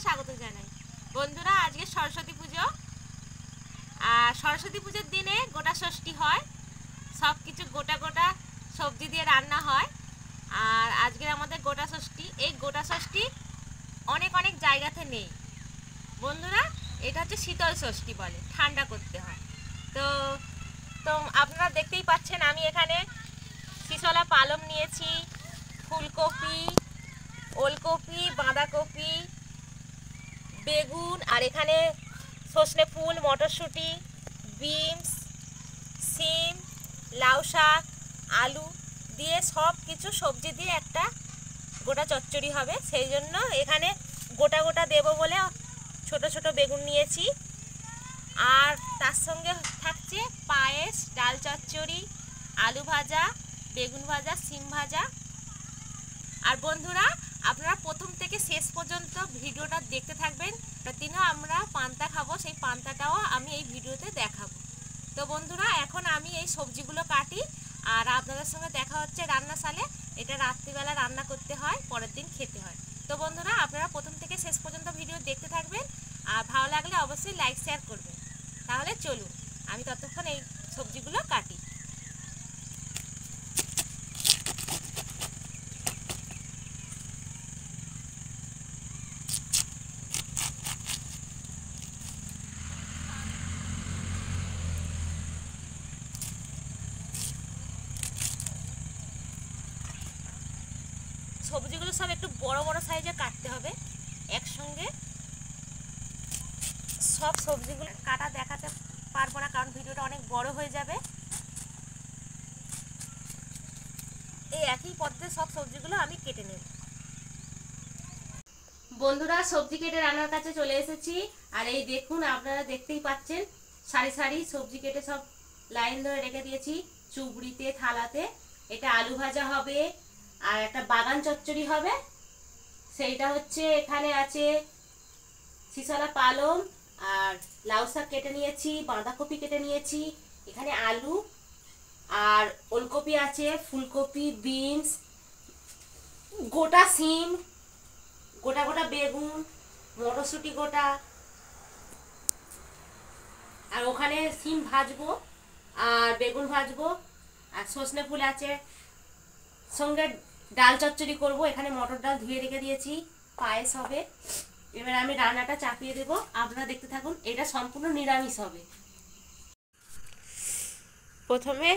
স্বাগত জানাই। বন্ধুরা, আজকে সরস্বতী পুজো, আর সরস্বতী পুজোর দিনে গোটা ষষ্ঠী হয়, সব কিছু গোটা গোটা সবজি দিয়ে রান্না হয়। আর আজকে আমাদের গোটা ষষ্ঠী। এই গোটা ষষ্ঠী অনেক অনেক জায়গাতে নেই বন্ধুরা, এটা হচ্ছে শীতল ষষ্ঠী বলে, ঠান্ডা করতে হয়। তো তো আপনারা দেখতেই পাচ্ছেন, আমি এখানে শিশলা পালং নিয়েছি, ফুলকপি, ওলকপি, বাঁধাকপি, বেগুন, আর এখানে সজনে ফুল, মটরশুঁটি, বিনস, সিম, লাউ শাক, আলু দিয়ে সব কিছু সবজি দিয়ে একটা গোটা চচ্চড়ি হবে। সেই জন্য এখানে গোটা গোটা দেবো বলে ছোট ছোট বেগুন নিয়েছি। আর তার সঙ্গে থাকছে পায়েস, ডাল চচ্চড়ি, আলু ভাজা, বেগুন ভাজা, সিম ভাজা। আর বন্ধুরা, আপনারা প্রথম থেকে শেষ পর্যন্ত ভিডিওটা দেখতে থাকবেন। দিনও আমরা পান্তা খাবো, সেই পান্তাটাও আমি এই ভিডিওতে দেখাবো। তো বন্ধুরা, এখন আমি এই সবজিগুলো কাটি, আর আপনাদের সঙ্গে দেখা হচ্ছে রান্নাশালে। এটা রাত্রিবেলা রান্না করতে হয়, পরের দিন খেতে হয়। তো বন্ধুরা, আপনারা প্রথম থেকে শেষ পর্যন্ত ভিডিও দেখতে থাকবেন, আর ভালো লাগলে অবশ্যই লাইক শেয়ার করবেন। তাহলে চলুন, আমি ততক্ষণ এই সবজিগুলো কাটি। সবজিগুলো সব একটু বড় বড় সাইজে কাটতে হবে। একসঙ্গে সব সবজিগুলো কাটা দেখাতে পারবো না, কারণ ভিডিওটা অনেক বড় হয়ে যাবে। এই একই পদ্ধতিতে সব সবজিগুলো আমি কেটে নেব। বন্ধুরা, সবজি কেটে রান্নার কাছে চলে এসেছি। আর এই দেখুন, আপনারা দেখতেই পাচ্ছেন, সারি সারি সবজি কেটে সব লাইন ধরে রেখে দিয়েছি চুবড়িতে, থালাতে। এটা আলু ভাজা হবে, আর একটা বাগান চচ্চড়ি হবে। সেইটা হচ্ছে, এখানে আছে শিশলা পালং, আর লাউ শাক কেটে নিয়েছি, বাঁধাকপি কেটে নিয়েছি, এখানে আলু আর ওলকপি আছে, ফুলকপি, বিনস, গোটা সিম, গোটা গোটা বেগুন, মটরশুঁটি গোটা, আর ওখানে সিম ভাজবো আর বেগুন ভাজবো, আর সজনে ফুল আছে, সঙ্গে ডাল চচ্চড়ি করব। এখানে মটর ডাল ধুয়ে রেখে দিয়েছি, পায়েস হবে। এবার আমি রান্নাটা চাপিয়ে দেব, আপনারা দেখতে থাকুন। এটা সম্পূর্ণ নিরামিষ হবে। প্রথমে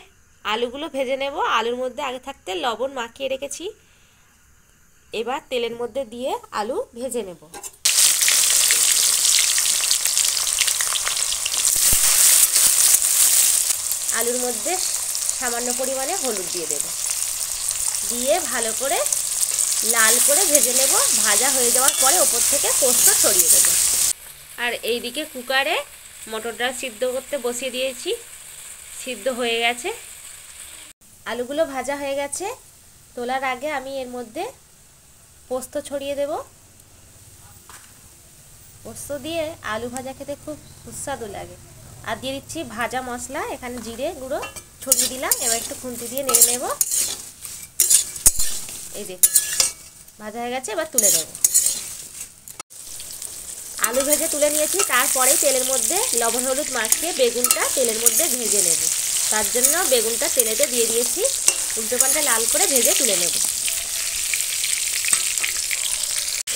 আলুগুলো ভেজে নেব। আলুর মধ্যে আগে থাকতে লবণ মাখিয়ে রেখেছি। এবার তেলের মধ্যে দিয়ে আলু ভেজে নেব। আলুর মধ্যে সামান্য পরিমাণে হলুদ দিয়ে দেব, দিয়ে ভালো করে লাল করে ভেজে নেব। ভাজা হয়ে যাওয়ার পরে ওপর থেকে পোস্ত ছড়িয়ে দেব। আর এইদিকে কুকারে মটর ডাল সিদ্ধ করতে বসিয়ে দিয়েছি, সিদ্ধ হয়ে গেছে। আলুগুলো ভাজা হয়ে গেছে। তোলার আগে আমি এর মধ্যে পোস্ত ছড়িয়ে দেব। পোস্ত দিয়ে আলু ভাজা খেতে খুব সুস্বাদু লাগে। আর দিয়ে দিচ্ছি ভাজা মশলা, এখানে জিরে গুঁড়ো ছড়িয়ে দিলাম। এবার একটু খুন্তি দিয়ে নেড়ে নেব। এই দেখুন, ভাজা হয়ে গেছে। এবার তুলে নেব। আলু ভেজে তুলে নিয়েছি। তারপরেই তেলের মধ্যে লবণ হলুদ মাখিয়ে বেগুনটা তেলের মধ্যে ভেজে নেব। তার জন্য বেগুনটা তেলেতে দিয়ে দিয়েছি, উল্টো পাল্টা লাল করে ভেজে তুলে নেব।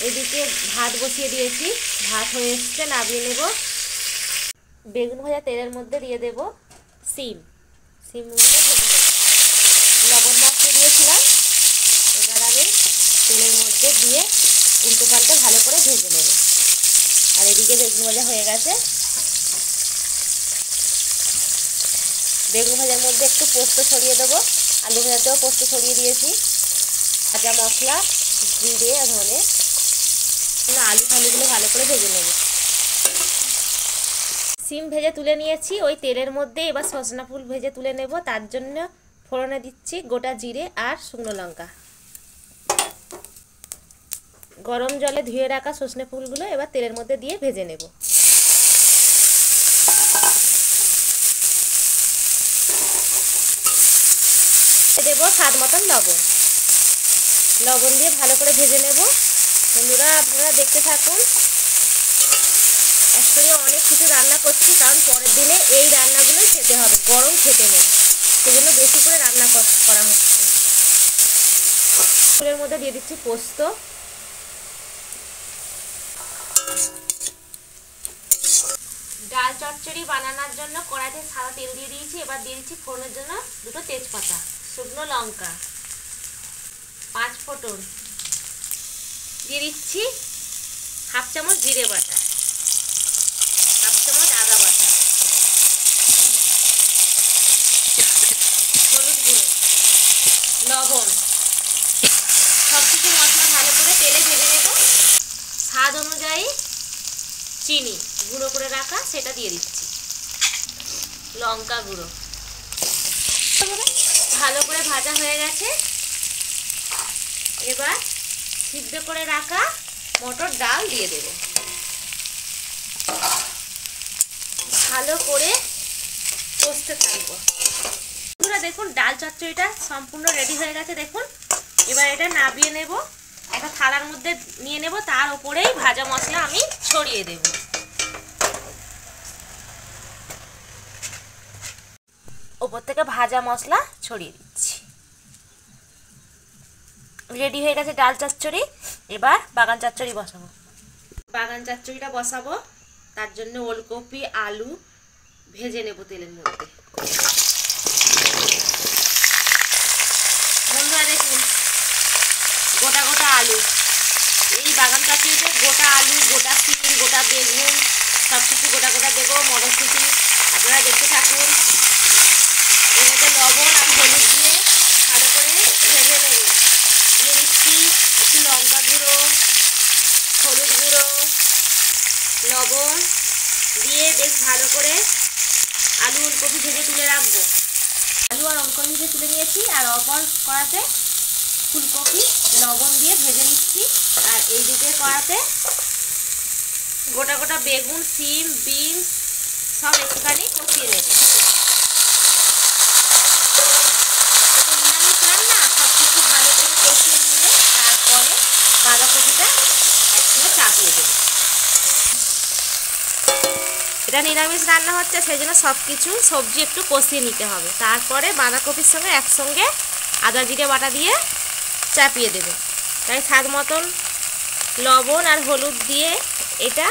এদিকে ভাত বসিয়ে দিয়েছি, ভাত হয়ে এসছে, নামিয়ে নেব। বেগুন ভাজা তেলের মধ্যে দিয়ে দেব সিমগুলো ভেজে নেব। লবণ মাখিয়ে দিয়েছিলাম, এবার আমি তেলের মধ্যে দিয়ে উল্টো পাল্টে ভালো করে ভেজে নেব। আর এদিকে বেগুন ভাজা হয়ে গেছে। বেগুন ভাজার মধ্যে একটু পোস্ত ছড়িয়ে দেবো। আলু ভাজাতেও পোস্ত ছড়িয়ে দিয়েছি। ভাজা মশলা, জিরে, ধনে, আলুগুলো ভালো করে ভেজে নেব। সিম ভেজে তুলে নিয়েছি ওই তেলের মধ্যে। এবার সজনা ফুল ভেজে তুলে নেব। তার জন্য ফোড়নে দিচ্ছি গোটা জিরে আর শুকনো লঙ্কা। গরম জলে ধুয়ে রাখা সজনে ফুলগুলো এবার তেলের মধ্যে দিয়ে ভেজে নেব। দেব স্বাদ মতন লবণ। লবণ দিয়ে ভালো করে ভেজে নেব। বন্ধুরা, আপনারা দেখতে থাকুন। চচ্চড়ি অনেক কিছু রান্না করছি, কারণ পরের দিনে এই রান্নাগুলোই খেতে হবে, গরম খেতে নেই, সেজন্য বেশি করে রান্না করা হচ্ছে। ফুলের মধ্যে দিয়ে দিচ্ছি পোস্ত, ডাল চচ্চড়ি বানানোর জন্য কড়াইতে সাদা তেল দিয়ে দিয়েছি। এবার দিয়ে দিচ্ছি ফোড়নের জন্য দুটো তেজপাতা, শুকনো লঙ্কা, 5 ফোড়ন, দিয়ে দিচ্ছি হাফ চামচ জিরে বাটা, হাফ চামচ আদা বাটা, হলুদ গুঁড়ো, লবণ, সব কিছু মশলা ভালো করে তেলে ভেজে নেব। স্বাদ অনুযায়ী চিনি গুঁড়ো করে রাখা সেটা দিয়ে দিচ্ছি, লঙ্কা গুঁড়ো। ভালো করে ভাজা হয়ে গেছে। এবার সিদ্ধ করে রাখা মটর ডাল দিয়ে দেব, ভালো করে কষতে থাকবো। বন্ধুরা দেখুন ডাল চচ্চড়িটা সম্পূর্ণ রেডি হয়ে গেছে। দেখুন এবার এটা নাবিয়ে নেব, একটা থালার মধ্যে নিয়ে নেব, তার উপরেই ভাজা মশলা আমি ছড়িয়ে দেব। ওপর থেকে ভাজা মশলা ছড়িয়ে দিচ্ছি। রেডি হয়ে গেছে ডাল চচ্চড়ি। এবার বাগান চচ্চড়ি বসাবো। বাগান চচ্চড়িটা বসাবো, তার জন্য ওলকপি আলু ভেজে নেব তেলের মধ্যে। বন্ধুরা দেখুন গোটা গোটা আলু, এই বাগান চচ্চড়িতে গোটা আলু, গোটা সিম, গোটা বেগুন সব কিছু গোটা গোটা দেবো, মটরশুঁটি। আপনারা দেখতে থাকুন। এর মধ্যে লবণ আর হলুদ দিয়ে ভালো করে ভেজে নেব। দিয়ে দিচ্ছি একটু লঙ্কা গুঁড়ো, হলুদ গুঁড়ো, লবণ দিয়ে বেশ ভালো করে আলু ওলকপি ভেজে তুলে রাখবো। আলু আর ওলকপি ভেজে তুলে নিয়েছি, আর অপর কড়াতে ফুলকপি লবণ দিয়ে ভেজে নিচ্ছি। আর এই দিকে কড়াতে গোটা গোটা বেগুন, সিম, বিনস সব একটুখানি কষিয়ে নেব। নিরামিষ রান্না, সব কিছু ভালো করে কষিয়ে নিলে তারপরে বাঁধাকপিটা একসঙ্গে চাপিয়ে দেব। এটা নিরামিষ রান্না হচ্ছে, সেই জন্য সব কিছু সবজি একটু কষিয়ে নিতে হবে, তারপরে বাঁধাকপির সঙ্গে একসঙ্গে আদা জিরে বাটা দিয়ে চাপিয়ে দেবে। তাই স্বাদ মতন লবণ আর হলুদ দিয়ে এটা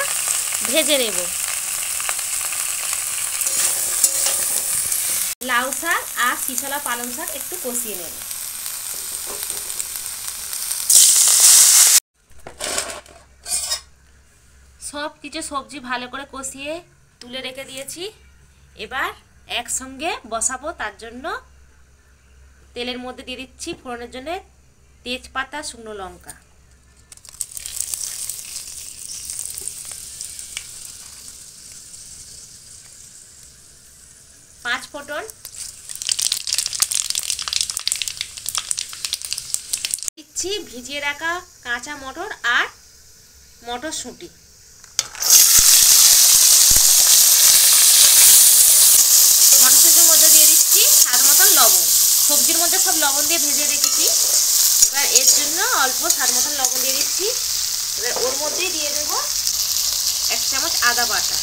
ভেজে নেব। লাউ শাক আর শিশলা পালং শাক একটু কষিয়ে নেব। সব কিছু সবজি ভালো করে কষিয়ে তুলে রেখে দিয়েছি। এবার একসঙ্গে বসাবো, তার জন্য তেলের মধ্যে দিয়ে দিচ্ছি ফোড়নের জন্য তেজপাতা, শুকনো লঙ্কা, পাঁচ ফোড়ন, দিচ্ছি ভিজিয়ে রাখা কাঁচা মটর আর মটরশুঁটি, মটরশুঁটির মধ্যে দিয়ে দিচ্ছি স্বাদ মতন লবণ। সবজির মধ্যে সব লবণ দিয়ে ভেজে রেখেছি, এবার এর জন্য অল্প স্বাদ মতন লবণ দিয়ে দিচ্ছি। এবার ওর মধ্যেই দিয়ে দেব 1 চামচ আদা বাটা,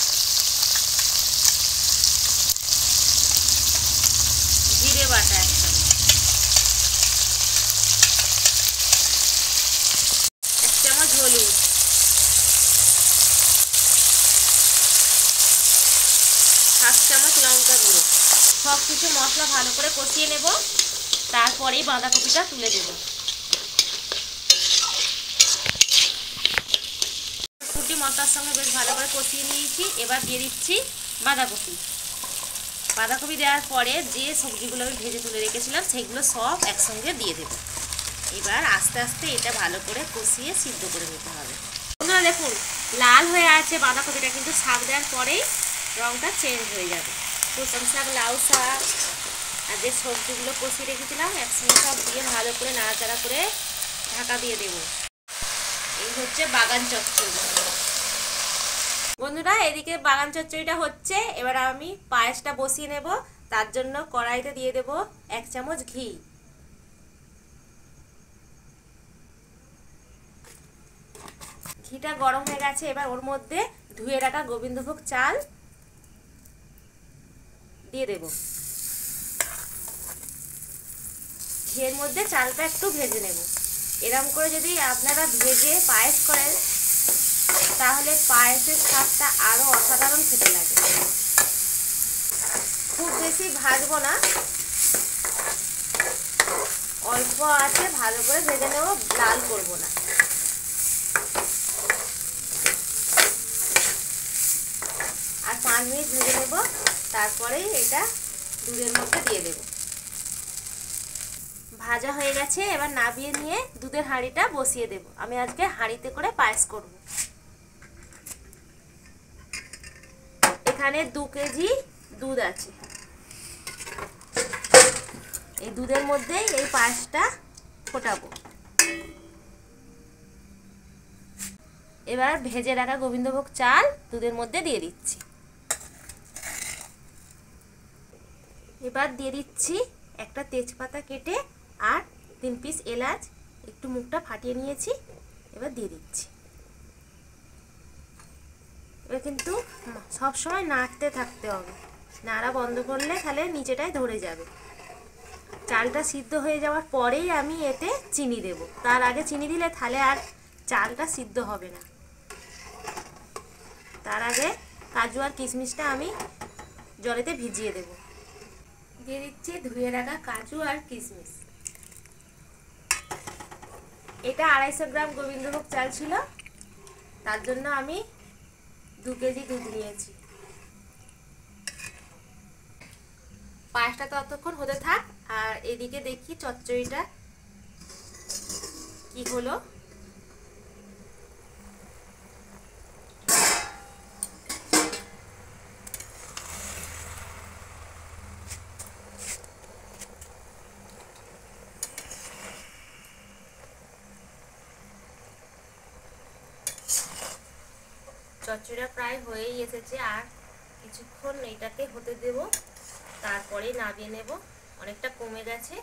জিরে বাটা 1 চামচ, 1 চামচ হলুদ, হাফ চামচ লঙ্কা গুঁড়ো। সব কিছু মশলা ভালো করে কষিয়ে নেব, তারপরেই বাঁধাকপিটা তুলে দেব। ফুটি মশলার সঙ্গে বেশ ভালো করে কষিয়ে নিয়েছি। এবার দিয়ে দিচ্ছি বাঁধাকপি। বাঁধাকপি দেওয়ার পরে যে সবজিগুলো আমি ভেজে তুলে রেখেছিলাম সেগুলো সব একসঙ্গে দিয়ে দেব। এবার আস্তে আস্তে এটা ভালো করে কষিয়ে সিদ্ধ করে নিতে হবে। বন্ধুরা দেখুন লাল হয়ে আছে বাঁধাকপিটা, কিন্তু শাক দেওয়ার পরেই রঙটা চেঞ্জ হয়ে যাবে। কুসুম শাক, লাউ শাক আর যে সবজিগুলো কষিয়ে রেখেছিলাম একসঙ্গে সব দিয়ে ভালো করে নাড়াচাড়া করে ঢাকা দিয়ে দেব। এই হচ্ছে বাগান চচ্চড়ি। বন্ধুরা এদিকে বাগান চচ্চড়িটা হচ্ছে, এবার আমি পায়েসটা বসিয়ে নেব। তার জন্য কড়াইতে দিয়ে দেব 1 চামচ ঘি, ঘিটা গরম হয়ে গেছে। এবার ওর মধ্যে ধুয়ে রাখা গোবিন্দভোগ চাল দিয়ে দেব। এর মধ্যে চালটা একটু ভেজে নেব। এরকম করে যদি আপনারা ভেজে পায়েস করেন তাহলে পায়েসের স্বাদটা আরো অসাধারণ খেতে লাগে। খুব বেশি ভাজবো না, অল্প আছে ভালো করে ভেজে নেব, লাল করব না। আর 5 মিনিট ভেজে নেব, তারপরেই এটা দুধের মধ্যে দিয়ে দেব। ভাজা হয়ে গেছে, এবার নাবিয়ে নিয়ে দুধের হাঁড়িটা বসিয়ে দেব। আমি আজকে হাঁড়িতে করে পায়েস করব। এখানে 2 কেজি দুধ আছে। এই দুধের মধ্যেই এই পায়েসটা ফোটাবো। এবার ভেজে রাখা গোবিন্দভোগ চাল দুধের মধ্যে দিয়ে দিচ্ছি। এবার দিয়ে দিচ্ছি একটা তেজপাতা কেটে আর 3 পিস এলাচ, একটু মুখটা ফাটিয়ে নিয়েছি। এবার দিয়ে দিচ্ছি। এবার কিন্তু সব সময় নাড়তে থাকতে হবে, নাড়া বন্ধ করলে তাহলে নিচেটাই ধরে যাবে। চালটা সিদ্ধ হয়ে যাওয়ার পরেই আমি এতে চিনি দেব। তার আগে চিনি দিলে তাহলে আর চালটা সিদ্ধ হবে না। তার আগে কাজু আর কিশমিশটা আমি জলেতে ভিজিয়ে দেব। দিয়ে দিচ্ছি ধুয়ে রাখা কাজু আর কিশমিশ। এটা 250 গ্রাম গোবিন্দভোগ চাল ছিল, তার জন্য আমি 2 কেজি দুধ নিয়েছি। পায়েসটা ততক্ষণ হতে থাক, আর এদিকে দেখি চচ্চড়িটা কি হলো। চচ্চড়িটা প্রায় হয়েই এসেছে, আর কিছুক্ষণ এটাকে হতে দেব, তারপরে নামিয়ে নেব। অনেকটা কমে গেছে।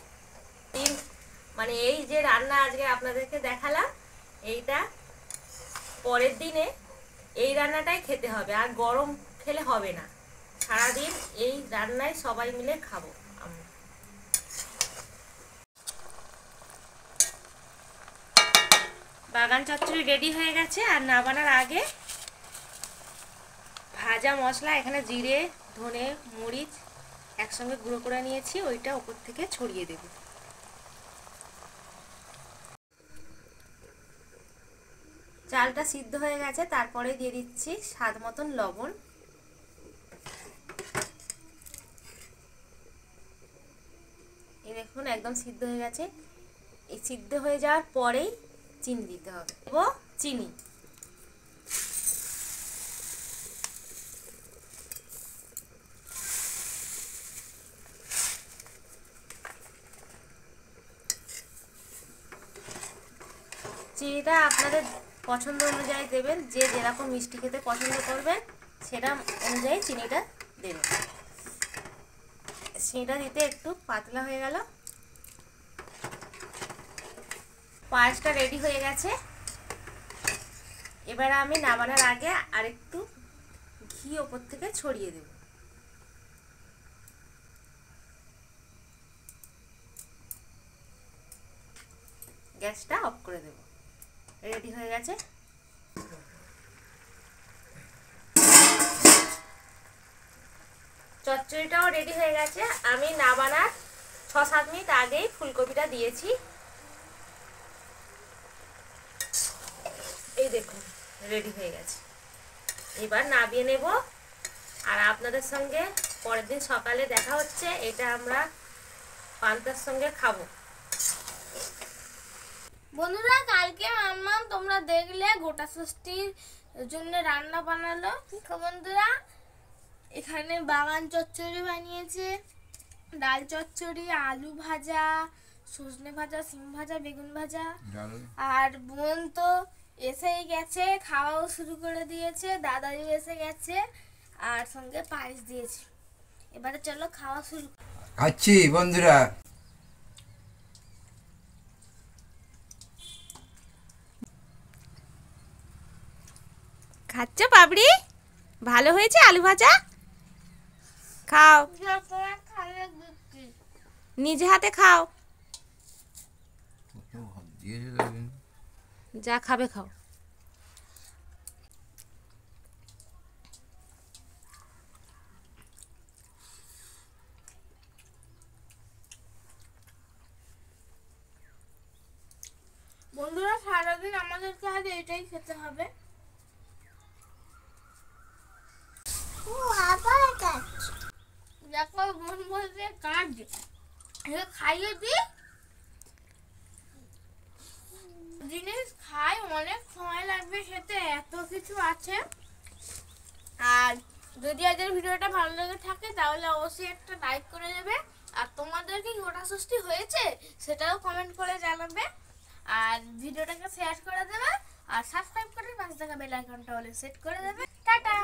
মানে এই যে রান্না আজকে আপনাদেরকে দেখালাম, এইটা পরের দিনে এই রান্নাটাই খেতে হবে, আর গরম খেলে হবে না। সারাদিন এই রান্নায় সবাই মিলে খাবো আমরা। বাগান চচ্চড়ি রেডি হয়ে গেছে। আর নামানোর আগে ভাজা মশলা, এখানে জিরে, ধনে, মরিচ একসঙ্গে গুঁড়ো করে নিয়েছি, ওইটা উপর থেকে ছড়িয়ে দেব। চালটা সিদ্ধ হয়ে গেছে, তারপরে দিয়ে দিচ্ছি স্বাদ মতন লবণ। এই দেখুন একদম সিদ্ধ হয়ে গেছে। এই সিদ্ধ হয়ে যাওয়ার পরেই চিনি দিতে হবে। দেবো চিনি। চিনিটা আপনাদের পছন্দ অনুযায়ী দেবেন, যে যেরকম মিষ্টি খেতে পছন্দ করবেন সেটা অনুযায়ী চিনিটা দেবেন। চিনিটা দিতে একটু পাতলা হয়ে গেল। পায়েসটা রেডি হয়ে গেছে। এবার আমি নামানোর আগে আরেকটু ঘি ওপর থেকে ছড়িয়ে দেব। গ্যাসটা অফ করে দেব। রেডি হয়ে গেছে। চচ্চড়িটাও রেডি হয়ে গেছে। আমি নামানোর 6-7 মিনিট আগেই ফুলকপিটা দিয়েছি। এই দেখুন রেডি হয়ে গেছে। এবার নামিয়ে নেব। আর আপনাদের সঙ্গে পরের দিন সকালে দেখা হচ্ছে। এটা আমরা পান্তার সঙ্গে খাবো। বন্ধুরা, কালকে মাম্মাম তোমরা দেখলে গোটা ষষ্ঠীর জন্য রান্না বানালো। তো বন্ধুরা, এখানে বাগান চচ্চড়ি বানিয়েছে, ডাল চচ্চড়ি, আলু ভাজা, সজনে ভাজা, সিম ভাজা, বেগুন ভাজা। আর বোন তো এসেই গেছে, খাওয়াও শুরু করে দিয়েছে। দাদাও এসে গেছে, আর সঙ্গে পায়েস দিয়েছে। এবারে চলো খাওয়া শুরু। খাচ্ছি বন্ধুরা। খাচ্ছ পাপড়ি? ভালো হয়েছে আলু ভাজা? খাও, নিজে হাতে খাও। যা খাবে খাও। বন্ধুরা সারাদিন আমাদেরকে আজ এটাই খেতে হবে। দেখো মন বলতে কাজ খাইয়ে দি জিনিস খাই, অনেক সময় লাগবে খেতে, এত কিছু আছে। আর যদি আজকের ভিডিওটা ভালো লেগে থাকে তাহলে অবশ্যই একটা লাইক করে দেবে। আর তোমাদের কি গোটা ষষ্ঠী হয়েছে সেটাও কমেন্ট করে জানাবে। আর ভিডিওটাকে শেয়ার করে দেবে আর সাবস্ক্রাইব করে পাশে থাকা বেল আইকনটা হলে সেট করে দেবে। টাটা।